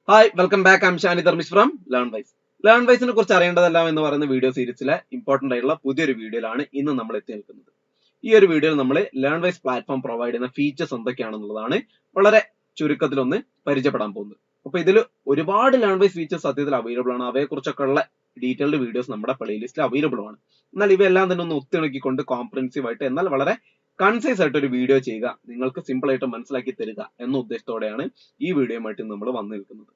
Hi welcome back. I'm Shani Dharmish from Learnwise. Learnwiseനെ കുറിച്ച് അറിയേണ്ടതെല്ലാം എന്ന് പറയുന്ന വീഡിയോ സീരീസിലെ ഇമ്പോർട്ടന്റ് ആയിട്ടുള്ള പുതിയൊരു വീഡിയോയിലാണ് ഇന്ന് നമ്മൾ എത്തി നിൽക്കുന്നത്. ഈ ഒരു വീഡിയോയിൽ നമ്മൾ Learnwise പ്ലാറ്റ്ഫോം പ്രൊവൈഡ് ചെയ്യുന്ന ഫീച്ചേഴ്സ് എന്തൊക്കെയാണെന്നുള്ളതാണ് വളരെ ചുരുക്കത്തിലൊന്ന് പരിചയപ്പെടാൻ പോകുന്നത്. അപ്പൊ ഇതിൽ ഒരുപാട് Learnwise ഫീച്ചേഴ്സ് സത്യത്തിൽ അവൈലബിൾ ആണ്. അവയെ കുറിച്ചൊക്കെ ഉള്ള ഡീറ്റെയിൽഡ് വീഡിയോസ് നമ്മുടെ പ്ലേലിസ്റ്റിൽ അവൈലബിൾ ആണ്. എന്നാൽ ഇവയെല്ലാം തന്നെ ഒന്ന് ഒത്തിണക്കിക്കൊണ്ട് കോംപ്രഹെൻസീവ് ആയിട്ട് എന്നാൽ വളരെ കൺസൈസ് ആയിട്ട് ഒരു വീഡിയോ ചെയ്യുക, നിങ്ങൾക്ക് സിമ്പിൾ ആയിട്ട് മനസ്സിലാക്കി തരിക എന്ന ഉദ്ദേശത്തോടെയാണ് ഈ വീഡിയോയുമായിട്ട് നമ്മൾ വന്നു നിൽക്കുന്നത്.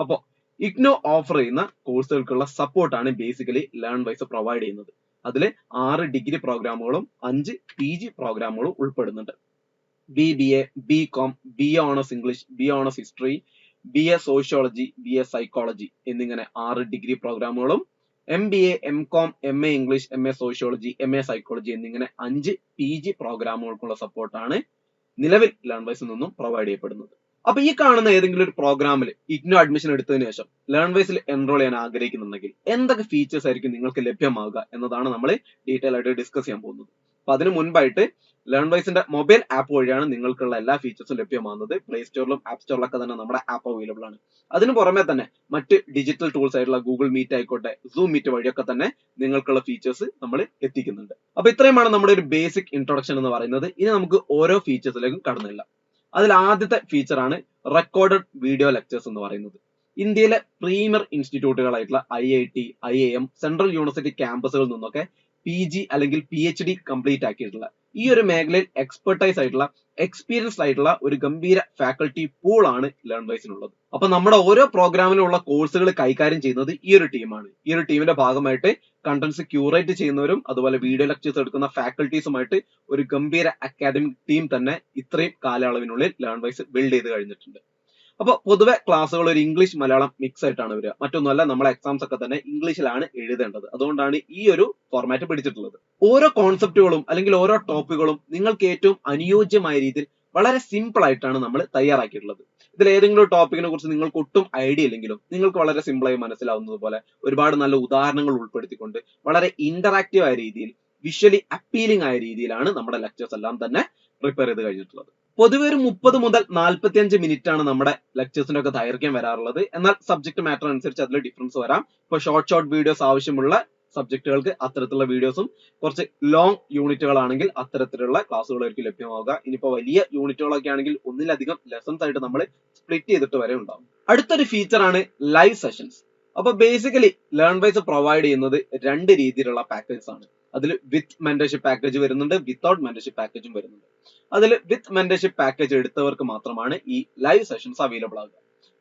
അപ്പോ IGNOU ഓഫർ ചെയ്യുന്ന കോഴ്സുകൾക്കുള്ള സപ്പോർട്ടാണ് ബേസിക്കലി Learnwise പ്രൊവൈഡ് ചെയ്യുന്നത്. അതിൽ 6 ഡിഗ്രി പ്രോഗ്രാമുകളും 5 PG പ്രോഗ്രാമുകളും ഉൾപ്പെടുന്നുണ്ട്. BBA, BCom, BA honours English, BA honours history, BA sociology, BA psychology എന്നിങ്ങനെ 6 ഡിഗ്രി പ്രോഗ്രാമുകളും MBA, MCom, MA English, MA sociology, MA psychology എന്നിങ്ങനെ 5 PG പ്രോഗ്രാമുകൾക്കുള്ള സപ്പോർട്ടാണ് നിലവിൽ Learnwise നിന്നും പ്രൊവൈഡ് ചെയ്യപ്പെടുന്നത്. അപ്പൊ ഈ കാണുന്ന ഏതെങ്കിലും ഒരു പ്രോഗ്രാമിൽ IGNOU അഡ്മിഷൻ എടുത്തതിനു ശേഷം Learnwiseൽ എൻറോൾ ചെയ്യാൻ ആഗ്രഹിക്കുന്നുണ്ടെങ്കിൽ എന്തൊക്കെ ഫീച്ചേഴ്സ് ആയിരിക്കും നിങ്ങൾക്ക് ലഭ്യമാവുക എന്നതാണ് നമ്മൾ ഡീറ്റെയിൽ ആയിട്ട് ഡിസ്കസ് ചെയ്യാൻ പോകുന്നത്. അപ്പൊ അതിന് മുൻപായിട്ട് Learnwiseന്റെ മൊബൈൽ ആപ്പ് വഴിയാണ് നിങ്ങൾക്കുള്ള എല്ലാ ഫീച്ചേഴ്സും ലഭ്യമാകുന്നത്. പ്ലേ സ്റ്റോറിലും ആപ്പ് സ്റ്റോറിലൊക്കെ തന്നെ നമ്മുടെ ആപ്പ് അവൈലബിൾ ആണ്. അതിന് പുറമെ തന്നെ മറ്റ് ഡിജിറ്റൽ ടൂൾസ് ആയിട്ടുള്ള ഗൂഗിൾ മീറ്റ് ആയിക്കോട്ടെ, സൂം മീറ്റ് വഴിയൊക്കെ തന്നെ നിങ്ങൾക്കുള്ള ഫീച്ചേഴ്സ് നമ്മൾ എത്തിക്കുന്നുണ്ട്. അപ്പൊ ഇത്രയുമാണ് നമ്മുടെ ഒരു ബേസിക് ഇൻട്രൊഡക്ഷൻ എന്ന് പറയുന്നത്. ഇനി നമുക്ക് ഓരോ ഫീച്ചേഴ്സിലേക്കും കടന്നില്ല. അതിൽ ആദ്യത്തെ ഫീച്ചർ ആണ് റെക്കോർഡഡ് വീഡിയോ ലെക്ചേഴ്സ് എന്ന് പറയുന്നത്. ഇന്ത്യയിലെ പ്രീമിയർ ഇൻസ്റ്റിറ്റ്യൂട്ടുകളായിട്ടുള്ള IIT, IIM, സെൻട്രൽ യൂണിവേഴ്സിറ്റി ക്യാമ്പസുകളിൽ നിന്നൊക്കെ PG അല്ലെങ്കിൽ PhD കംപ്ലീറ്റ് ആക്കിയിട്ടുള്ള ഈ ഒരു മേഖലയിൽ എക്സ്പെർട്ടൈസ് ആയിട്ടുള്ള എക്സ്പീരിയൻസ്ഡ് ആയിട്ടുള്ള ഒരു ഗംഭീര ഫാക്കൽറ്റി പൂൾ ആണ് Learnwiseനുള്ളത്. അപ്പൊ നമ്മുടെ ഓരോ പ്രോഗ്രാമിലുള്ള കോഴ്സുകൾ കൈകാര്യം ചെയ്യുന്നത് ഈ ഒരു ടീമാണ്. ഈ ഒരു ടീമിന്റെ ഭാഗമായിട്ട് കണ്ടന്റ്സ് ക്യൂറേറ്റ് ചെയ്യുന്നവരും അതുപോലെ വീഡിയോ ലെക്ചേഴ്സ് എടുക്കുന്ന ഫാക്കൽറ്റീസുമായിട്ട് ഒരു ഗംഭീര അക്കാദമിക് ടീം തന്നെ ഇത്രയും കാലയളവിനുള്ളിൽ Learnwise ബിൽഡ് ചെയ്ത് കഴിഞ്ഞിട്ടുണ്ട്. അപ്പൊ പൊതുവെ ക്ലാസ്സുകൾ ഒരു ഇംഗ്ലീഷ് മലയാളം മിക്സ് ആയിട്ടാണ് വരിക. മറ്റൊന്നുമല്ല, നമ്മളെ എക്സാംസ് ഒക്കെ തന്നെ ഇംഗ്ലീഷിലാണ് എഴുതേണ്ടത്. അതുകൊണ്ടാണ് ഈ ഒരു ഫോർമാറ്റ് പിടിച്ചിട്ടുള്ളത്. ഓരോ കോൺസെപ്റ്റുകളും അല്ലെങ്കിൽ ഓരോ ടോപ്പിക്കുകളും നിങ്ങൾക്ക് ഏറ്റവും അനുയോജ്യമായ രീതിയിൽ വളരെ സിമ്പിൾ ആയിട്ടാണ് നമ്മൾ തയ്യാറാക്കിയിട്ടുള്ളത്. ഇതിൽ ഏതെങ്കിലും ഒരു ടോപ്പിക്കിനെ കുറിച്ച് നിങ്ങൾക്ക് ഒട്ടും ഐഡിയ ഇല്ലെങ്കിലും നിങ്ങൾക്ക് വളരെ സിമ്പിൾ ആയി മനസ്സിലാവുന്നത് പോലെ ഒരുപാട് നല്ല ഉദാഹരണങ്ങൾ ഉൾപ്പെടുത്തിക്കൊണ്ട് വളരെ ഇന്ററാക്റ്റീവ് ആയ രീതിയിൽ വിഷ്വലി അപ്പീലിംഗ് ആയ രീതിയിലാണ് നമ്മുടെ ലെക്ചേഴ്സ് എല്ലാം തന്നെ പ്രിപ്പയർ ചെയ്ത് കഴിഞ്ഞിട്ടുള്ളത്. പൊതുവെ ഒരു 30 മുതൽ 45 മിനിറ്റ് ആണ് നമ്മുടെ ലെക്ചേഴ്സിന്റെ ഒക്കെ ദൈർഘ്യം വരാറുള്ളത്. എന്നാൽ സബ്ജക്ട് മാറ്റർ അനുസരിച്ച് അതിൽ ഡിഫറൻസ് വരാം. ഇപ്പൊ ഷോർട്ട് വീഡിയോസ് ആവശ്യമുള്ള സബ്ജക്റ്റുകൾക്ക് അത്തരത്തിലുള്ള വീഡിയോസും, കുറച്ച് ലോങ് യൂണിറ്റുകളാണെങ്കിൽ അത്തരത്തിലുള്ള ക്ലാസ്സുകളായിരിക്കും ലഭ്യമാവുക. ഇനിയിപ്പോ വലിയ യൂണിറ്റുകളൊക്കെ ആണെങ്കിൽ ഒന്നിലധികം ലെസൺസ് ആയിട്ട് നമ്മൾ സ്പ്ലിറ്റ് ചെയ്തിട്ട് വരെ ഉണ്ടാവും. അടുത്തൊരു ഫീച്ചർ ആണ് ലൈവ് സെഷൻസ്. അപ്പൊ ബേസിക്കലി Learnwise പ്രൊവൈഡ് ചെയ്യുന്നത് 2 രീതിയിലുള്ള പാക്കേജസ് ആണ്. അതിൽ വിത്ത് മെന്റർഷിപ്പ് പാക്കേജ് വരുന്നുണ്ട്, വിത്തൗട്ട് മെന്റർഷിപ്പ് പാക്കേജും വരുന്നുണ്ട്. അതിൽ വിത്ത് മെന്റർഷിപ്പ് പാക്കേജ് എടുത്തവർക്ക് മാത്രമാണ് ഈ ലൈവ് സെഷൻസ് അവൈലബിൾ ആകുക.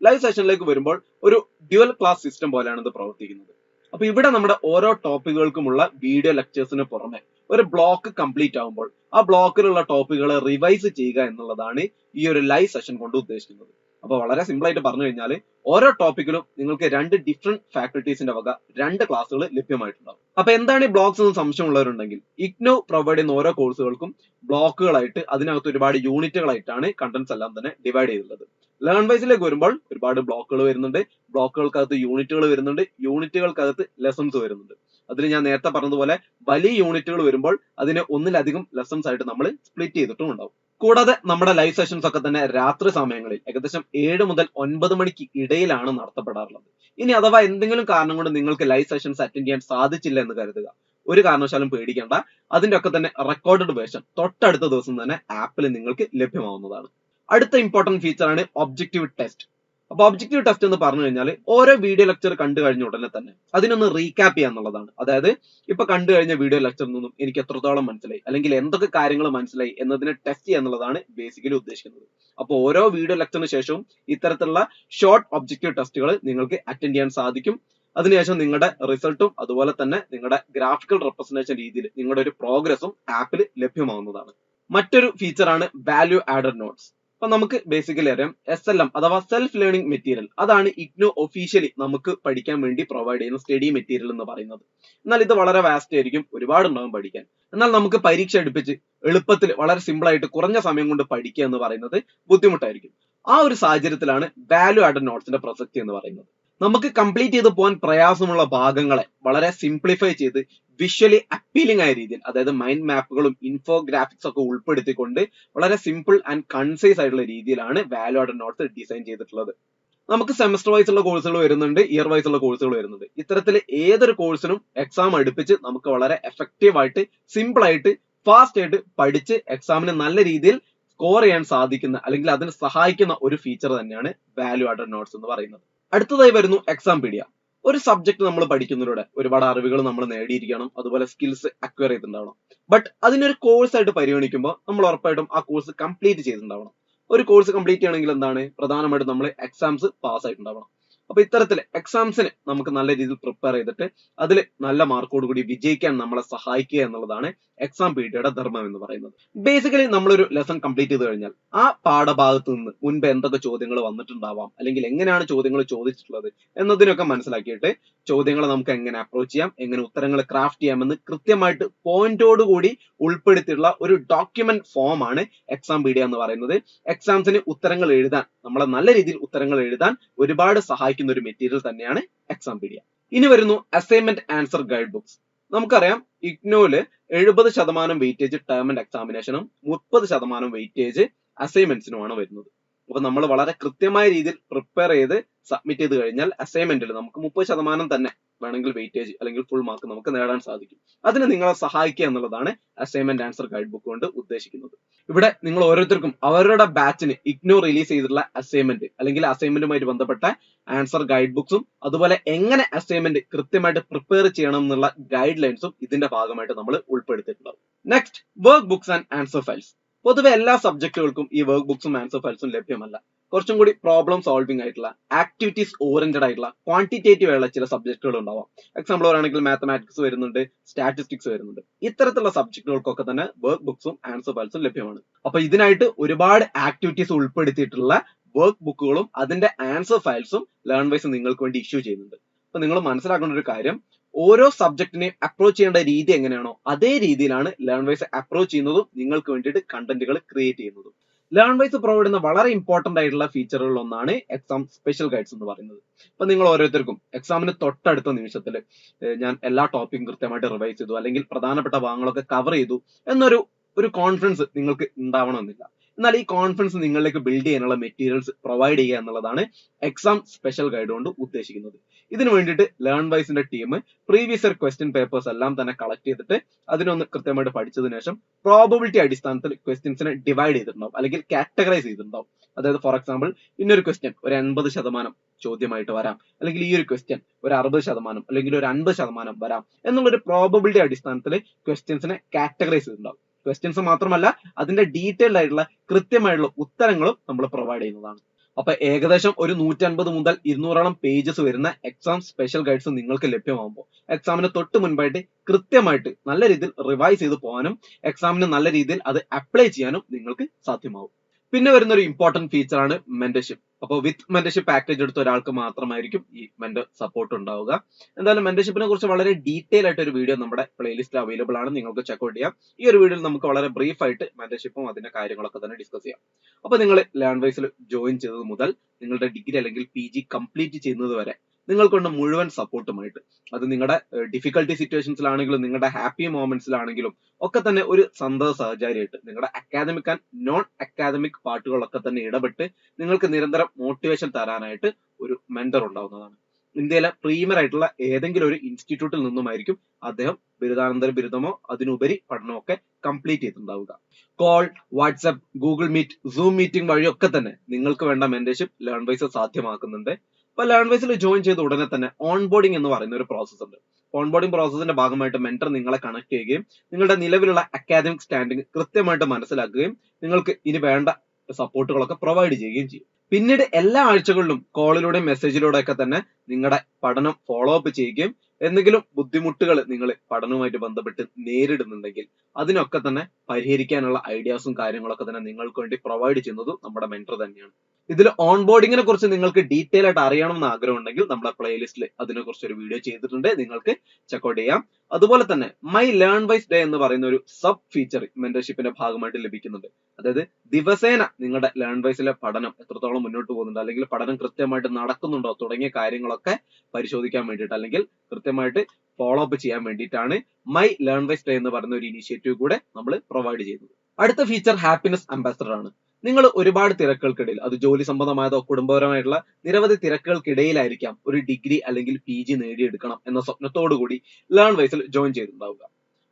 ലൈവ് സെഷനിലേക്ക് വരുമ്പോൾ ഒരു ഡ്യുവൽ ക്ലാസ് സിസ്റ്റം പോലെയാണ് ഇത് പ്രവർത്തിക്കുന്നത്. അപ്പൊ ഇവിടെ നമ്മുടെ ഓരോ ടോപ്പിക്കുകൾക്കുമുള്ള വീഡിയോ ലെക്ചേഴ്സിന് പുറമെ ഒരു ബ്ലോക്ക് കംപ്ലീറ്റ് ആകുമ്പോൾ ആ ബ്ലോക്കിലുള്ള ടോപ്പിക്കുകളെ റിവൈസ് ചെയ്യുക എന്നുള്ളതാണ് ഈ ഒരു ലൈവ് സെഷൻ കൊണ്ട് ഉദ്ദേശിക്കുന്നത്. അപ്പൊ വളരെ സിമ്പിൾ ആയിട്ട് പറഞ്ഞു കഴിഞ്ഞാൽ ഓരോ ടോപ്പിക്കിലും നിങ്ങൾക്ക് 2 ഡിഫറെന്റ് ഫാക്കൽറ്റീസിന്റെ വക 2 ക്ലാസ്സുകൾ ലഭ്യമായിട്ടുണ്ടാവും. അപ്പൊ എന്താണ് ഈ ബ്ലോക്സ് എന്ന് സംശയമുള്ളവരുണ്ടെങ്കിൽ IGNOU പ്രൊവൈഡ് ചെയ്യുന്ന ഓരോ കോഴ്സുകൾക്കും ബ്ലോക്കുകളായിട്ട് അതിനകത്ത് ഒരുപാട് യൂണിറ്റുകളായിട്ടാണ് കണ്ടന്റ്സ് എല്ലാം തന്നെ ഡിവൈഡ് ചെയ്തിട്ടുള്ളത്. Learnwiseലേക്ക് വരുമ്പോൾ ഒരുപാട് ബ്ലോക്കുകൾ വരുന്നുണ്ട്, ബ്ലോക്കുകൾക്കകത്ത് യൂണിറ്റുകൾ വരുന്നുണ്ട്, യൂണിറ്റുകൾക്കകത്ത് ലെസൺസ് വരുന്നുണ്ട്. അതിൽ ഞാൻ നേരത്തെ പറഞ്ഞതുപോലെ വലിയ യൂണിറ്റുകൾ വരുമ്പോൾ അതിനെ ഒന്നിലധികം ലെസൺസ് ആയിട്ട് നമ്മൾ സ്പ്ലിറ്റ് ചെയ്തിട്ടും ഉണ്ടാവും. കൂടാതെ നമ്മുടെ ലൈവ് സെഷൻസ് ഒക്കെ തന്നെ രാത്രി സമയങ്ങളിൽ ഏകദേശം 7 മുതൽ 9 മണിക്ക് ഇടയിലാണ് നടത്തപ്പെടാറുള്ളത്. ഇനി അഥവാ എന്തെങ്കിലും കാരണം കൊണ്ട് നിങ്ങൾക്ക് ലൈവ് സെഷൻസ് അറ്റൻഡ് ചെയ്യാൻ സാധിച്ചില്ല എന്ന് കരുതുക, ഒരു കാരണവശാലും പേടിക്കേണ്ട. അതിന്റെ ഒക്കെ തന്നെ റെക്കോർഡഡ് വേർഷൻ തൊട്ടടുത്ത ദിവസം തന്നെ ആപ്പിൽ നിങ്ങൾക്ക് ലഭ്യമാവുന്നതാണ്. അടുത്ത ഇമ്പോർട്ടന്റ് ഫീച്ചർ ആണ് ഒബ്ജക്റ്റീവ് ടെസ്റ്റ്. അപ്പൊ ഒബ്ജക്റ്റീവ് ടെസ്റ്റ് എന്ന് പറഞ്ഞു കഴിഞ്ഞാൽ ഓരോ വീഡിയോ ലെക്ചർ കണ്ടു കഴിഞ്ഞ ഉടനെ തന്നെ അതിനൊന്ന് റീക്യാപ്പ് ചെയ്യുക എന്നുള്ളതാണ്. അതായത് ഇപ്പൊ കണ്ടു കഴിഞ്ഞ വീഡിയോ ലെക്ചറിൽ നിന്നും എനിക്ക് എത്രത്തോളം മനസ്സിലായി അല്ലെങ്കിൽ എന്തൊക്കെ കാര്യങ്ങൾ മനസ്സിലായി എന്നതിനെ ടെസ്റ്റ് ചെയ്യുക എന്നുള്ളതാണ് ബേസിക്കലി ഉദ്ദേശിക്കുന്നത്. അപ്പൊ ഓരോ വീഡിയോ ലെക്ചറിന് ശേഷവും ഇത്തരത്തിലുള്ള ഷോർട്ട് ഒബ്ജക്റ്റീവ് ടെസ്റ്റുകൾ നിങ്ങൾക്ക് അറ്റൻഡ് ചെയ്യാൻ സാധിക്കും. അതിനുശേഷം നിങ്ങളുടെ റിസൾട്ടും അതുപോലെ തന്നെ നിങ്ങളുടെ ഗ്രാഫിക്കൽ റെപ്രസെന്റേഷൻ രീതിയിൽ നിങ്ങളുടെ ഒരു പ്രോഗ്രസും ആപ്പിൽ ലഭ്യമാവുന്നതാണ്. മറ്റൊരു ഫീച്ചർ ആണ് വാല്യൂ ആഡഡ് നോട്ട്സ്. അപ്പൊ നമുക്ക് ബേസിക്കലി അറിയാം SLM അഥവാ സെൽഫ് ലേണിംഗ് മെറ്റീരിയൽ, അതാണ് IGNOU ഒഫീഷ്യലി നമുക്ക് പഠിക്കാൻ വേണ്ടി പ്രൊവൈഡ് ചെയ്യുന്ന സ്റ്റഡി മെറ്റീരിയൽ എന്ന് പറയുന്നത്. എന്നാൽ ഇത് വളരെ വാസ്റ്റ് ആയിരിക്കും, ഒരുപാടുണ്ടാവും പഠിക്കാൻ. എന്നാൽ നമുക്ക് പരീക്ഷ അടുപ്പിച്ച് എളുപ്പത്തിൽ വളരെ സിമ്പിൾ ആയിട്ട് കുറഞ്ഞ സമയം കൊണ്ട് പഠിക്കുക എന്ന് പറയുന്നത് ബുദ്ധിമുട്ടായിരിക്കും. ആ ഒരു സാഹചര്യത്തിലാണ് വാല്യൂ ആഡഡ് നോട്ട്സിന്റെ പ്രസക്തി എന്ന് പറയുന്നത്. നമുക്ക് കംപ്ലീറ്റ് ചെയ്ത് പോകാൻ പ്രയാസമുള്ള ഭാഗങ്ങളെ വളരെ സിംപ്ലിഫൈ ചെയ്ത് വിഷ്വലി അപ്പീലിംഗ് ആയ രീതിയിൽ, അതായത് മൈൻഡ് മാപ്പുകളും ഇൻഫോഗ്രാഫിക്സ് ഒക്കെ ഉൾപ്പെടുത്തിക്കൊണ്ട് വളരെ സിമ്പിൾ ആൻഡ് കൺസൈസ് ആയിട്ടുള്ള രീതിയിലാണ് വാല്യൂ ആഡഡ് നോട്ട്സ് ഡിസൈൻ ചെയ്തിട്ടുള്ളത്. നമുക്ക് സെമസ്റ്റർ വൈസ് ഉള്ള കോഴ്സുകൾ വരുന്നുണ്ട്, ഇയർ വൈസ് ഉള്ള കോഴ്സുകൾ വരുന്നുണ്ട്. ഇത്തരത്തിൽ ഏതൊരു കോഴ്സിനും എക്സാം അടുപ്പിച്ച് നമുക്ക് വളരെ എഫക്റ്റീവ് ആയിട്ട്, സിമ്പിൾ ആയിട്ട്, ഫാസ്റ്റ് ആയിട്ട് പഠിച്ച് എക്സാമിന് നല്ല രീതിയിൽ സ്കോർ ചെയ്യാൻ സാധിക്കുന്ന അല്ലെങ്കിൽ അതിന് സഹായിക്കുന്ന ഒരു ഫീച്ചർ തന്നെയാണ് വാല്യൂ ആഡഡ് നോട്ട്സ് എന്ന് പറയുന്നത്. അടുത്തതായി വരുന്നു എക്സാം പീഡിയ. ഒരു സബ്ജക്ട് നമ്മൾ പഠിക്കുന്നതിലൂടെ ഒരുപാട് അറിവുകൾ നമ്മൾ നേടിയിരിക്കണം, അതുപോലെ സ്കിൽസ് അക്വയർ ചെയ്തിട്ടുണ്ടാവണം. ബട്ട് അതിനൊരു കോഴ്സ് ആയിട്ട് പരിഗണിക്കുമ്പോൾ നമ്മൾ ഉറപ്പായിട്ടും ആ കോഴ്സ് കംപ്ലീറ്റ് ചെയ്തിട്ടുണ്ടാവണം. ഒരു കോഴ്സ് കംപ്ലീറ്റ് ചെയ്യണമെങ്കിൽ എന്താണ് പ്രധാനമായിട്ടും നമ്മൾ എക്സാംസ് പാസ് ആയിട്ടുണ്ടാവണം. അപ്പൊ ഇത്തരത്തിൽ എക്സാംസിന് നമുക്ക് നല്ല രീതിയിൽ പ്രിപ്പയർ ചെയ്തിട്ട് അതിൽ നല്ല മാർക്കോട് കൂടി വിജയിക്കാൻ നമ്മളെ സഹായിക്കുക എന്നുള്ളതാണ് എക്സാം പീരിയഡ് ധർമ്മം എന്ന് പറയുന്നത്. ബേസിക്കലി നമ്മളൊരു ലെസൺ കംപ്ലീറ്റ് ചെയ്ത് കഴിഞ്ഞാൽ ആ പാഠഭാഗത്ത് നിന്ന് മുൻപ് എന്തൊക്കെ ചോദ്യങ്ങൾ വന്നിട്ടുണ്ടാവാം, അല്ലെങ്കിൽ എങ്ങനെയാണ് ചോദ്യങ്ങൾ ചോദിച്ചിട്ടുള്ളത് എന്നതിനൊക്കെ മനസ്സിലാക്കിയിട്ട് ചോദ്യങ്ങളെ നമുക്ക് എങ്ങനെ അപ്രോച്ച് ചെയ്യാം, എങ്ങനെ ഉത്തരങ്ങൾ ക്രാഫ്റ്റ് ചെയ്യാമെന്ന് കൃത്യമായിട്ട് പോയിന്റോട് കൂടി ഉൾപ്പെടുത്തിയിട്ടുള്ള ഒരു ഡോക്യുമെന്റ് ഫോം ആണ് എക്സാം പീഡിയ എന്ന് പറയുന്നത്. എക്സാംസിന് ഉത്തരങ്ങൾ എഴുതാൻ, നമ്മളെ നല്ല രീതിയിൽ ഉത്തരങ്ങൾ എഴുതാൻ ഒരുപാട് സഹായിക്കുന്ന ഒരു മെറ്റീരിയൽ തന്നെയാണ് എക്സാം പീഡിയ. ഇനി വരുന്നു അസൈൻമെന്റ് ആൻസർ ഗൈഡ് ബുക്സ്. നമുക്കറിയാം ഇഗ്നോയില് 70% വെയിറ്റേജ് ടേം ആൻഡ് എക്സാമിനേഷനും 30% വെയിറ്റേജ് അസൈൻമെന്റ്സിനുമാണ് വരുന്നത്. അപ്പൊ നമ്മൾ വളരെ കൃത്യമായ രീതിയിൽ പ്രിപ്പയർ ചെയ്ത് സബ്മിറ്റ് ചെയ്ത് കഴിഞ്ഞാൽ അസൈൻമെന്റിൽ നമുക്ക് 30% തന്നെ വേണമെങ്കിൽ വെയിറ്റേജ് അല്ലെങ്കിൽ ഫുൾ മാർക്ക് നമുക്ക് നേടാൻ സാധിക്കും. അതിന് നിങ്ങളെ സഹായിക്കുക എന്നുള്ളതാണ് അസൈൻമെന്റ് ആൻസർ ഗൈഡ് ബുക്ക് കൊണ്ട് ഉദ്ദേശിക്കുന്നത്. ഇവിടെ നിങ്ങൾ ഓരോരുത്തർക്കും അവരുടെ ബാച്ചിന് ഇഗ്നോ റിലീസ് ചെയ്തിട്ടുള്ള അസൈൻമെന്റ് അല്ലെങ്കിൽ അസൈൻമെന്റുമായിട്ട് ബന്ധപ്പെട്ട ആൻസർ ഗൈഡ് ബുക്സും അതുപോലെ എങ്ങനെ അസൈൻമെന്റ് കൃത്യമായിട്ട് പ്രിപ്പയർ ചെയ്യണം എന്നുള്ള ഗൈഡ് ലൈൻസും ഇതിന്റെ ഭാഗമായിട്ട് നമ്മൾ ഉൾപ്പെടുത്തിയിട്ടുണ്ടാവും. Next, work books and answer files. പൊതുവെ എല്ലാ സബ്ജക്റ്റുകൾക്കും ഈ വർക്ക് ബുക്സും ആൻസർ ഫയൽസും ലഭ്യമല്ല. കുറച്ചും കൂടി പ്രോബ്ലം സോൾവിംഗ് ആയിട്ടുള്ള, ആക്ടിവിറ്റീസ് ഓറിയന്റഡ് ആയിട്ടുള്ള, ക്വാണ്ടിറ്റേറ്റീവ് ആയിട്ടുള്ള ചില സബ്ജക്റ്റുകൾ ഉണ്ടാവാം. എക്സാമ്പിൾ പറയുകയാണെങ്കിൽ മാത്തമാറ്റിക്സ് വരുന്നുണ്ട്, സ്റ്റാറ്റിസ്റ്റിക്സ് വരുന്നുണ്ട്. ഇത്തരത്തിലുള്ള സബ്ജക്റ്റുകൾക്കൊക്കെ തന്നെ വർക്ക് ബുക്സും ആൻസർ ഫയൽസും ലഭ്യമാണ്. അപ്പൊ ഇതിനായിട്ട് ഒരുപാട് ആക്ടിവിറ്റീസ് ഉൾപ്പെടുത്തിയിട്ടുള്ള വർക്ക് ബുക്കുകളും അതിന്റെ ആൻസർ ഫയൽസും ലേൺവൈസ് നിങ്ങൾക്ക് വേണ്ടി ഇഷ്യൂ ചെയ്യുന്നുണ്ട്. അപ്പൊ നിങ്ങൾ മനസ്സിലാക്കേണ്ട ഒരു കാര്യം, ഓരോ സബ്ജക്റ്റിനെയും അപ്രോച്ച് ചെയ്യേണ്ട രീതി എങ്ങനെയാണോ അതേ രീതിയിലാണ് ലേൺവൈസ് അപ്രോച്ച് ചെയ്യുന്നതും നിങ്ങൾക്ക് വേണ്ടിയിട്ട് കണ്ടന്റുകൾ ക്രിയേറ്റ് ചെയ്യുന്നതും. ലേൺവൈസ് പ്രൊവൈഡ് ചെയ്യുന്ന വളരെ ഇമ്പോർട്ടന്റ് ആയിട്ടുള്ള ഫീച്ചറുകളിൽ ഒന്നാണ് എക്സാം സ്പെഷ്യൽ ഗൈഡ്സ് എന്ന് പറയുന്നത്. അപ്പൊ നിങ്ങൾ ഓരോരുത്തർക്കും എക്സാമിന് തൊട്ടടുത്ത നിമിഷത്തിൽ ഞാൻ എല്ലാ ടോപ്പിക്കും കൃത്യമായിട്ട് റിവൈസ് ചെയ്തു അല്ലെങ്കിൽ പ്രധാനപ്പെട്ട ഭാഗങ്ങളൊക്കെ കവർ ചെയ്തു എന്നൊരു കോൺഫിഡൻസ് നിങ്ങൾക്ക് ഉണ്ടാവണമെന്നില്ല. എന്നാൽ ഈ കോൺഫിഡൻസ് നിങ്ങളിലേക്ക് ബിൽഡ് ചെയ്യാനുള്ള മെറ്റീരിയൽസ് പ്രൊവൈഡ് ചെയ്യുക എന്നുള്ളതാണ് എക്സാം സ്പെഷ്യൽ ഗൈഡ് കൊണ്ട് ഉദ്ദേശിക്കുന്നത്. ഇതിനു വേണ്ടിയിട്ട് ലേൺവൈസിന്റെ team previous year question papers എല്ലാം തന്നെ കളക്ട് ചെയ്തിട്ട് അതിനൊന്ന് കൃത്യമായിട്ട് പഠിച്ചതിനു ശേഷം പ്രോബബിലിറ്റി അടിസ്ഥാനത്തിൽ ക്വസ്റ്റ്യൻസിനെ ഡിവൈഡ് ചെയ്തിട്ടുണ്ടാവും അല്ലെങ്കിൽ കാറ്റഗറൈസ് ചെയ്തിട്ടുണ്ടാവും. അതായത് ഫോർ എക്സാമ്പിൾ ഇന്നൊരു ക്വസ്റ്റ്യൻ ഒരു 80% ചോദ്യമായിട്ട് വരാം, അല്ലെങ്കിൽ ഈ ഒരു ക്വസ്റ്റ്യൻ ഒരു 60% അല്ലെങ്കിൽ ഒരു 50% വരാം എന്നുള്ളൊരു പ്രോബബിലിറ്റി അടിസ്ഥാനത്തിൽ ക്വസ്റ്റ്യൻസിനെ കാറ്റഗറൈസ് ചെയ്തിട്ടുണ്ടാവും. ക്വസ്റ്റ്യൻസ് മാത്രമല്ല അതിന്റെ ഡീറ്റെയിൽഡ് ആയിട്ടുള്ള കൃത്യമായിട്ടുള്ള ഉത്തരങ്ങളും നമ്മൾ പ്രൊവൈഡ് ചെയ്യുന്നതാണ്. അപ്പൊ ഏകദേശം ഒരു 150 മുതൽ 200ഓളം പേജസ് വരുന്ന എക്സാം സ്പെഷ്യൽ ഗൈഡ്സ് നിങ്ങൾക്ക് ലഭ്യമാകുമ്പോൾ എക്സാമിന് തൊട്ട് മുൻപായിട്ട് കൃത്യമായിട്ട് നല്ല രീതിയിൽ റിവൈസ് ചെയ്ത് പോകാനും എക്സാമിന് നല്ല രീതിയിൽ അത് അപ്ലൈ ചെയ്യാനും നിങ്ങൾക്ക് സാധ്യമാവും. പിന്നെ വരുന്ന ഒരു ഇമ്പോർട്ടന്റ് ഫീച്ചർ ആണ് മെന്റർഷിപ്പ്. അപ്പോൾ വിത്ത് മെന്റർഷിപ്പ് പാക്കേജ് എടുത്ത ഒരാൾക്ക് മാത്രമായിരിക്കും ഈ മെന്റർ സപ്പോർട്ട് ഉണ്ടാവുക. എന്തായാലും മെന്റർഷിപ്പിനെ കുറിച്ച് വളരെ ഡീറ്റെയിൽ ആയിട്ട് ഒരു വീഡിയോ നമ്മുടെ പ്ലേലിസ്റ്റ് അവൈലബിൾ ആണ്, നിങ്ങൾക്ക് ചെക്കൗട്ട് ചെയ്യാം. ഈ ഒരു വീഡിയോയിൽ നമുക്ക് വളരെ ബ്രീഫ് ആയിട്ട് മെന്റർഷിപ്പും അതിന്റെ കാര്യങ്ങളൊക്കെ തന്നെ ഡിസ്കസ് ചെയ്യാം. അപ്പൊ നിങ്ങൾ ലേൺവൈസിൽ ജോയിൻ ചെയ്തത് മുതൽ നിങ്ങളുടെ ഡിഗ്രി അല്ലെങ്കിൽ PG കംപ്ലീറ്റ് ചെയ്യുന്നത് വരെ നിങ്ങൾക്കുണ്ട് മുഴുവൻ സപ്പോർട്ടുമായിട്ട്. അത് നിങ്ങളുടെ ഡിഫിക്കൽട്ടി സിറ്റുവേഷൻസിലാണെങ്കിലും നിങ്ങളുടെ ഹാപ്പി മൊമെന്റ്സിലാണെങ്കിലും ഒക്കെ തന്നെ ഒരു സന്തത സഹചാരിയായിട്ട് നിങ്ങളുടെ അക്കാദമിക് ആൻഡ് നോൺ അക്കാദമിക് പാർട്ടുകളൊക്കെ തന്നെ ഇടപെട്ട് നിങ്ങൾക്ക് നിരന്തരം മോട്ടിവേഷൻ തരാനായിട്ട് ഒരു മെന്റർ ഉണ്ടാവുന്നതാണ്. ഇന്ത്യയിലെ പ്രീമിയർ ആയിട്ടുള്ള ഏതെങ്കിലും ഒരു ഇൻസ്റ്റിറ്റ്യൂട്ടിൽ നിന്നുമായിരിക്കും അദ്ദേഹം ബിരുദാനന്തര ബിരുദമോ അതിനുപരി പഠനമോ ഒക്കെ കംപ്ലീറ്റ് ചെയ്തിട്ടുണ്ടാവുക. Call, WhatsApp, Google Meet, Zoom meeting വഴിയൊക്കെ തന്നെ നിങ്ങൾക്ക് വേണ്ട മെന്റർഷിപ്പ് ലേൺവൈസ് സാധ്യമാക്കുന്നുണ്ട്. അപ്പൊ ലേൺവൈസിൽ ജോയിൻ ചെയ്ത ഉടനെ തന്നെ ഓൺബോർഡിംഗ് എന്ന് പറയുന്ന ഒരു പ്രോസസ് ഉണ്ട്. ഓൺബോർഡിംഗ് പ്രോസസിന്റെ ഭാഗമായിട്ട് മെന്റർ നിങ്ങളെ കണക്ട് ചെയ്യുകയും നിങ്ങളുടെ നിലവിലുള്ള അക്കാദമിക് സ്റ്റാൻഡിംഗ് കൃത്യമായിട്ട് മനസ്സിലാക്കുകയും നിങ്ങൾക്ക് ഇനി വേണ്ട സപ്പോർട്ടുകളൊക്കെ പ്രൊവൈഡ് ചെയ്യുകയും ചെയ്യും. പിന്നീട് എല്ലാ ആഴ്ചകളിലും കോളിലൂടെ മെസ്സേജിലൂടെ ഒക്കെ തന്നെ നിങ്ങളുടെ പഠനം ഫോളോ അപ്പ് ചെയ്യുകയും എന്തെങ്കിലും ബുദ്ധിമുട്ടുകൾ നിങ്ങൾ പഠനവുമായിട്ട് ബന്ധപ്പെട്ട് നേരിടുന്നുണ്ടെങ്കിൽ അതിനൊക്കെ തന്നെ പരിഹരിക്കാനുള്ള ഐഡിയാസും കാര്യങ്ങളൊക്കെ തന്നെ നിങ്ങൾക്ക് വേണ്ടി പ്രൊവൈഡ് ചെയ്യുന്നതും നമ്മുടെ മെന്റർ തന്നെയാണ്. ഇതിൽ ഓൺബോർഡിങ്ങിനെ കുറിച്ച് നിങ്ങൾക്ക് ഡീറ്റെയിൽ ആയിട്ട് അറിയണമെന്ന് ആഗ്രഹം ഉണ്ടെങ്കിൽ നമ്മുടെ പ്ലേലിസ്റ്റിൽ അതിനെ കുറിച്ച് ഒരു വീഡിയോ ചെയ്തിട്ടുണ്ട്, നിങ്ങൾക്ക് ചെക്കൗട്ട് ചെയ്യാം. അതുപോലെ തന്നെ മൈ ലേൺവൈസ് ഡേ എന്ന് പറയുന്ന ഒരു സബ് ഫീച്ചർ മെന്റർഷിപ്പിന്റെ ഭാഗമായിട്ട് ലഭിക്കുന്നുണ്ട്. അതായത് ദിവസേന നിങ്ങളുടെ ലേൺവൈസിലെ പഠനം എത്രത്തോളം മുന്നോട്ട് പോകുന്നുണ്ട് അല്ലെങ്കിൽ പഠനം കൃത്യമായിട്ട് നടക്കുന്നുണ്ടോ തുടങ്ങിയ കാര്യങ്ങളൊക്കെ പരിശോധിക്കാൻ വേണ്ടിയിട്ട് അല്ലെങ്കിൽ കൃത്യമായിട്ട് ഫോളോ അപ്പ് ചെയ്യാൻ വേണ്ടിയിട്ടാണ് മൈ ലേൺവൈസ് ഡേ എന്ന് പറയുന്ന ഒരു ഇനിഷ്യേറ്റീവ് കൂടെ നമ്മൾ പ്രൊവൈഡ് ചെയ്യുന്നത്. അടുത്ത ഫീച്ചർ ഹാപ്പിനെസ് അംബാസഡർ ആണ്. നിങ്ങൾ ഒരുപാട് തിരക്കുകൾക്കിടയിൽ, അത് ജോലി സംബന്ധമായതോ കുടുംബപരമായിട്ടുള്ള നിരവധി തിരക്കുകൾക്കിടയിലായിരിക്കാം ഒരു ഡിഗ്രി അല്ലെങ്കിൽ PG നേടിയെടുക്കണം എന്ന സ്വപ്നത്തോടുകൂടി ലേൺവൈസിൽ ജോയിൻ ചെയ്തിട്ടുണ്ടാവുക.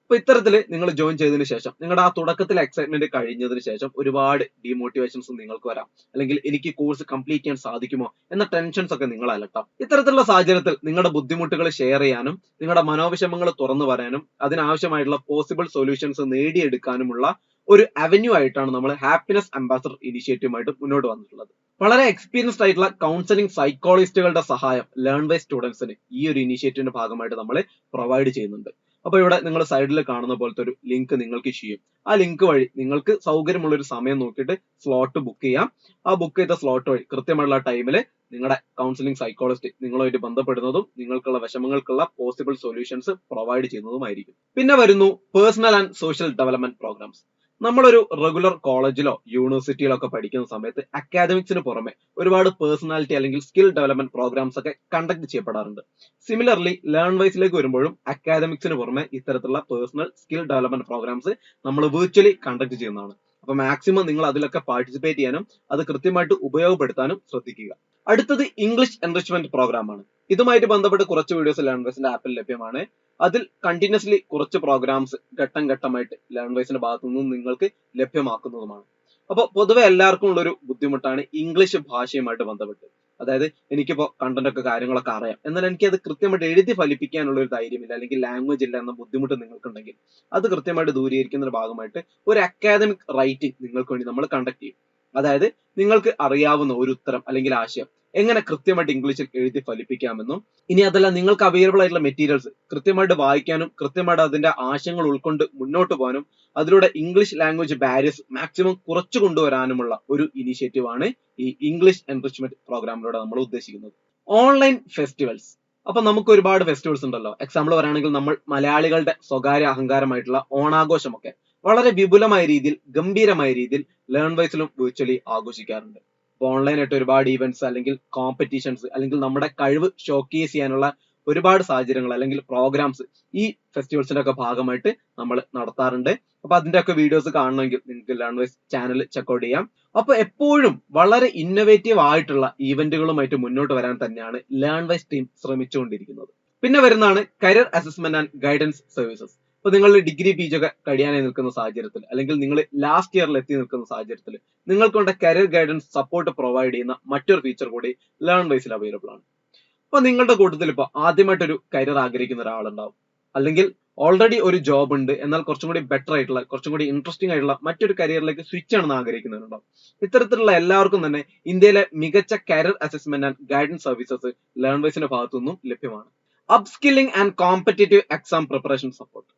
അപ്പൊ ഇത്തരത്തിൽ നിങ്ങൾ ജോയിൻ ചെയ്തതിനു ശേഷം നിങ്ങളുടെ ആ തുടക്കത്തിലെ എക്സൈറ്റ്മെന്റ് കഴിഞ്ഞതിന് ശേഷം ഒരുപാട് ഡീമോട്ടിവേഷൻസ് നിങ്ങൾക്ക് വരാം, അല്ലെങ്കിൽ എനിക്ക് കോഴ്സ് കംപ്ലീറ്റ് ചെയ്യാൻ സാധിക്കുമോ എന്ന ടെൻഷൻസ് ഒക്കെ നിങ്ങൾ അലട്ടാം. ഇത്തരത്തിലുള്ള സാഹചര്യത്തിൽ നിങ്ങളുടെ ബുദ്ധിമുട്ടുകൾ ഷെയർ ചെയ്യാനും നിങ്ങളുടെ മനോവിഷമങ്ങൾ തുറന്നു പറയാനും അതിനാവശ്യമായിട്ടുള്ള പോസിബിൾ സൊല്യൂഷൻസ് നേടിയെടുക്കാനുമുള്ള ഒരു അവന്യൂ ആയിട്ടാണ് നമ്മൾ ഹാപ്പിനെസ് അംബാസഡർ ഇനിഷ്യേറ്റീവുമായിട്ട് മുന്നോട്ട് വന്നിട്ടുള്ളത്. വളരെ എക്സ്പീരിയൻസ്ഡ് ആയിട്ടുള്ള കൗൺസിലിംഗ് സൈക്കോളജിസ്റ്റുകളുടെ സഹായം ലേൺവൈസ് സ്റ്റുഡൻസിന് ഈ ഒരു ഇനിഷ്യേറ്റീവിന്റെ ഭാഗമായിട്ട് നമ്മൾ പ്രൊവൈഡ് ചെയ്യുന്നുണ്ട്. അപ്പൊ ഇവിടെ നിങ്ങൾ സൈഡിൽ കാണുന്ന പോലത്തെ ഒരു ലിങ്ക് നിങ്ങൾക്ക് ചെയ്യും. ആ ലിങ്ക് വഴി നിങ്ങൾക്ക് സൗകര്യമുള്ള ഒരു സമയം നോക്കിയിട്ട് സ്ലോട്ട് ബുക്ക് ചെയ്യാം. ആ ബുക്ക് ചെയ്ത സ്ലോട്ട് വഴി കൃത്യമായുള്ള ടൈമിൽ നിങ്ങളുടെ കൗൺസിലിംഗ് സൈക്കോളജിസ്റ്റ് നിങ്ങളുമായിട്ട് ബന്ധപ്പെടുന്നതും നിങ്ങൾക്കുള്ള വിഷമങ്ങൾക്കുള്ള പോസിബിൾ സൊല്യൂഷൻസ് പ്രൊവൈഡ് ചെയ്യുന്നതുമായിരിക്കും. പിന്നെ വരുന്നു personal and social development programmes. നമ്മളൊരു റെഗുലർ കോളേജിലോ യൂണിവേഴ്സിറ്റിയിലോ ഒക്കെ പഠിക്കുന്ന സമയത്ത് അക്കാദമിക്സിന് പുറമെ ഒരുപാട് പേഴ്സണാലിറ്റി അല്ലെങ്കിൽ സ്കിൽ ഡെവലപ്മെന്റ് പ്രോഗ്രാംസ് ഒക്കെ കണ്ടക്ട് ചെയ്യപ്പെടാറുണ്ട്. സിമിലർലി ലേൺവൈസിലേക്ക് വരുമ്പോഴും അക്കാദമിക്സിന് പുറമെ ഇത്തരത്തിലുള്ള പേഴ്സണൽ സ്കിൽ ഡെവലപ്മെന്റ് പ്രോഗ്രാംസ് നമ്മൾ വിർച്വലി കണ്ടക്ട് ചെയ്യുന്നതാണ്. അപ്പൊ മാക്സിമം നിങ്ങൾ അതിലൊക്കെ പാർട്ടിസിപ്പേറ്റ് ചെയ്യാനും അത് കൃത്യമായിട്ട് ഉപയോഗപ്പെടുത്താനും ശ്രദ്ധിക്കുക. അടുത്തത് ഇംഗ്ലീഷ് എൻറിച്ച്മെന്റ് പ്രോഗ്രാം ആണ്. ഇതുമായിട്ട് ബന്ധപ്പെട്ട് കുറച്ച് വീഡിയോസ് ലേൺവൈസിന്റെ ആപ്പിൽ ലഭ്യമാണ്. അതിൽ കണ്ടിന്യൂസ്ലി കുറച്ച് പ്രോഗ്രാംസ് ഘട്ടം ഘട്ടമായിട്ട് ലേൺവൈസിന്റെ ഭാഗത്തു നിന്നും നിങ്ങൾക്ക് ലഭ്യമാക്കുന്നതുമാണ്. അപ്പോൾ പൊതുവെ എല്ലാവർക്കും ഉള്ളൊരു ബുദ്ധിമുട്ടാണ് ഇംഗ്ലീഷ് ഭാഷയുമായിട്ട് ബന്ധപ്പെട്ട്. അതായത് എനിക്കിപ്പോ കണ്ടന്റ് ഒക്കെ കാര്യങ്ങളൊക്കെ അറിയാം, എന്നാൽ എനിക്ക് അത് കൃത്യമായിട്ട് എഴുതി ഫലിപ്പിക്കാനുള്ള ഒരു ധൈര്യമില്ല, അല്ലെങ്കിൽ ലാംഗ്വേജ് ഇല്ല എന്ന ബുദ്ധിമുട്ട് നിങ്ങൾക്കുണ്ടെങ്കിൽ അത് കൃത്യമായിട്ട് ദൂരീകരിക്കുന്നതിന്റെ ഭാഗമായിട്ട് ഒരു അക്കാദമിക് റൈറ്റിംഗ് നിങ്ങൾക്ക് വേണ്ടി നമ്മൾ കണ്ടക്ട് ചെയ്യും. അതായത് നിങ്ങൾക്ക് അറിയാവുന്ന ഒരു ഉത്തരം അല്ലെങ്കിൽ ആശയം എങ്ങനെ കൃത്യമായിട്ട് ഇംഗ്ലീഷിൽ എഴുതി ഫലിപ്പിക്കാമെന്നും, ഇനി അതല്ല നിങ്ങൾക്ക് അവൈലബിൾ ആയിട്ടുള്ള മെറ്റീരിയൽസ് കൃത്യമായിട്ട് വായിക്കാനും കൃത്യമായിട്ട് അതിന്റെ ആശയങ്ങൾ ഉൾക്കൊണ്ട് മുന്നോട്ട് പോകാനും അതിലൂടെ ഇംഗ്ലീഷ് ലാംഗ്വേജ് ബാരിയേഴ്സ് മാക്സിമം കുറച്ചു കൊണ്ടുവരാനുമുള്ള ഒരു ഇനിഷ്യേറ്റീവ് ആണ് ഈ ഇംഗ്ലീഷ് എൻറിച്ച്മെന്റ് പ്രോഗ്രാമിലൂടെ നമ്മൾ ഉദ്ദേശിക്കുന്നത്. Online festivals. അപ്പൊ നമുക്ക് ഒരുപാട് ഫെസ്റ്റിവൽസ് ഉണ്ടല്ലോ. എക്സാമ്പിൾ പറയുകയാണെങ്കിൽ നമ്മൾ മലയാളികളുടെ സ്വകാര്യ അഹങ്കാരമായിട്ടുള്ള ഓണാഘോഷമൊക്കെ വളരെ വിപുലമായ രീതിയിൽ ഗംഭീരമായ രീതിയിൽ ലേൺവൈസിലും വിർച്വലി ആഘോഷിക്കാറുണ്ട്. ഇപ്പൊ ഓൺലൈനായിട്ട് ഒരുപാട് ഈവെന്റ്സ് അല്ലെങ്കിൽ കോമ്പറ്റീഷൻസ് അല്ലെങ്കിൽ നമ്മുടെ കഴിവ് ഷോക്കേസ് ചെയ്യാനുള്ള ഒരുപാട് സാഹചര്യങ്ങൾ അല്ലെങ്കിൽ പ്രോഗ്രാംസ് ഈ ഫെസ്റ്റിവൽസിന്റെ ഒക്കെ ഭാഗമായിട്ട് നമ്മൾ നടത്താറുണ്ട്. അപ്പൊ അതിന്റെ ഒക്കെ വീഡിയോസ് കാണണമെങ്കിൽ നിങ്ങൾക്ക് ലേൺവൈസ് ചാനൽ ചെക്കൗട്ട് ചെയ്യാം. അപ്പൊ എപ്പോഴും വളരെ ഇന്നോവേറ്റീവ് ആയിട്ടുള്ള ഈവന്റുകളുമായിട്ട് മുന്നോട്ട് വരാൻ തന്നെയാണ് ലേൺവൈസ് ടീം ശ്രമിച്ചുകൊണ്ടിരിക്കുന്നത്. പിന്നെ വരുന്നതാണ് career assessment and guidance services. ഇപ്പൊ നിങ്ങൾ ഡിഗ്രി PG ഒക്കെ കഴിയാനായി നിൽക്കുന്ന സാഹചര്യത്തിൽ അല്ലെങ്കിൽ നിങ്ങൾ ലാസ്റ്റ് ഇയറിൽ എത്തി നിൽക്കുന്ന സാഹചര്യത്തിൽ നിങ്ങൾക്ക് വേണ്ട കരിയർ ഗൈഡൻസ് സപ്പോർട്ട് പ്രൊവൈഡ് ചെയ്യുന്ന മറ്റൊരു ഫീച്ചർ കൂടി ലേൺവൈസിൽ അവൈലബിൾ ആണ്. അപ്പൊ നിങ്ങളുടെ കൂട്ടത്തിൽ ഇപ്പൊ ആദ്യമായിട്ടൊരു കരിയർ ആഗ്രഹിക്കുന്ന ഒരാളുണ്ടാവും, അല്ലെങ്കിൽ ഓൾറെഡി ഒരു ജോബ് ഉണ്ട് എന്നാൽ കുറച്ചും കൂടി ബെറ്റർ ആയിട്ടുള്ള കുറച്ചും കൂടി ഇൻട്രസ്റ്റിംഗ് ആയിട്ടുള്ള മറ്റൊരു കരിയറിലേക്ക് സ്വിച്ച് ആണെന്ന് ആഗ്രഹിക്കുന്നവരുണ്ടാവും. ഇത്തരത്തിലുള്ള എല്ലാവർക്കും തന്നെ ഇന്ത്യയിലെ മികച്ച career assessment and guidance services ലേൺവൈസിന്റെ ഭാഗത്തു നിന്നും ലഭ്യമാണ്. Upskilling and competitive exam preparation support.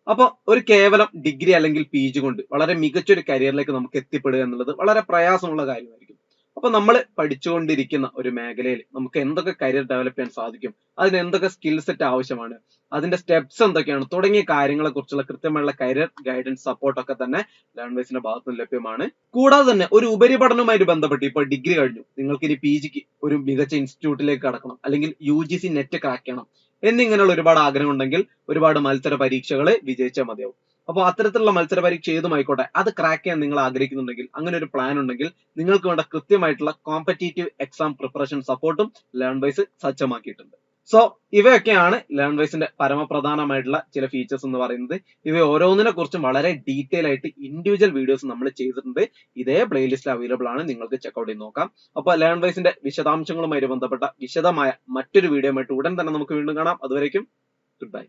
അപ്പൊ ഒരു കേവലം ഡിഗ്രി അല്ലെങ്കിൽ PG കൊണ്ട് വളരെ മികച്ചൊരു കരിയറിലേക്ക് നമുക്ക് എത്തിപ്പെടുക എന്നുള്ളത് വളരെ പ്രയാസമുള്ള കാര്യമായിരിക്കും. അപ്പൊ നമ്മൾ പഠിച്ചുകൊണ്ടിരിക്കുന്ന ഒരു മേഖലയിൽ നമുക്ക് എന്തൊക്കെ കരിയർ ഡെവലപ്പ് ചെയ്യാൻ സാധിക്കും, അതിന് എന്തൊക്കെ സ്കിൽ സെറ്റ് ആവശ്യമാണ്, അതിന്റെ സ്റ്റെപ്സ് എന്തൊക്കെയാണ് തുടങ്ങിയ കാര്യങ്ങളെ കുറിച്ചുള്ള കൃത്യമായുള്ള കരിയർ ഗൈഡൻസ് സപ്പോർട്ട് ഒക്കെ തന്നെ ലേൺവൈസിന്റെ ഭാഗത്ത് നിന്ന് ലഭ്യമാണ്. കൂടാതെ തന്നെ ഒരു ഉപരിപഠനവുമായിട്ട് ബന്ധപ്പെട്ട് ഇപ്പോൾ ഡിഗ്രി കഴിഞ്ഞു, നിങ്ങൾക്ക് ഇനി PGക്ക് ഒരു മികച്ച ഇൻസ്റ്റിറ്റ്യൂട്ടിലേക്ക് കടക്കണം, അല്ലെങ്കിൽ UGC നെറ്റ് ക്രാക്ക് ചെയ്യണം എന്നിങ്ങനെയുള്ള ഒരുപാട് ആഗ്രഹം ഉണ്ടെങ്കിൽ ഒരുപാട് മത്സര പരീക്ഷകൾ വിജയിച്ചാൽ മതിയാവും. അപ്പോൾ അത്തരത്തിലുള്ള മത്സര പരീക്ഷ ഏതുമായിക്കോട്ടെ അത് ക്രാക്ക് ചെയ്യാൻ നിങ്ങൾ ആഗ്രഹിക്കുന്നുണ്ടെങ്കിൽ, അങ്ങനെ ഒരു പ്ലാൻ ഉണ്ടെങ്കിൽ നിങ്ങൾക്ക് വേണ്ട കൃത്യമായിട്ടുള്ള കോമ്പറ്റേറ്റീവ് എക്സാം പ്രിപ്പറേഷൻ സപ്പോർട്ടും ലേൺവൈസ് സജ്ജമാക്കിയിട്ടുണ്ട്. സോ ഇവയൊക്കെയാണ് ലേൺവൈസിന്റെ പരമപ്രധാനമായിട്ടുള്ള ചില ഫീച്ചേഴ്സ് എന്ന് പറയുന്നത്. ഇവ ഓരോന്നിനെ കുറിച്ചും വളരെ ഡീറ്റെയിൽ ആയിട്ട് ഇൻഡിവിജ്വൽ വീഡിയോസ് നമ്മൾ ചെയ്തിട്ടുണ്ട്. ഇതേ പ്ലേലിസ്റ്റിൽ അവൈലബിൾ ആണ്, നിങ്ങൾക്ക് ചെക്കൗട്ട് ചെയ്ത് നോക്കാം. അപ്പൊ ലേൺവൈസിന്റെ വിശദാംശങ്ങളുമായി ബന്ധപ്പെട്ട വിശദമായ മറ്റൊരു വീഡിയോയുമായിട്ട് ഉടൻ തന്നെ നമുക്ക് വീണ്ടും കാണാം. അതുവരേക്കും ഗുഡ് ബൈ.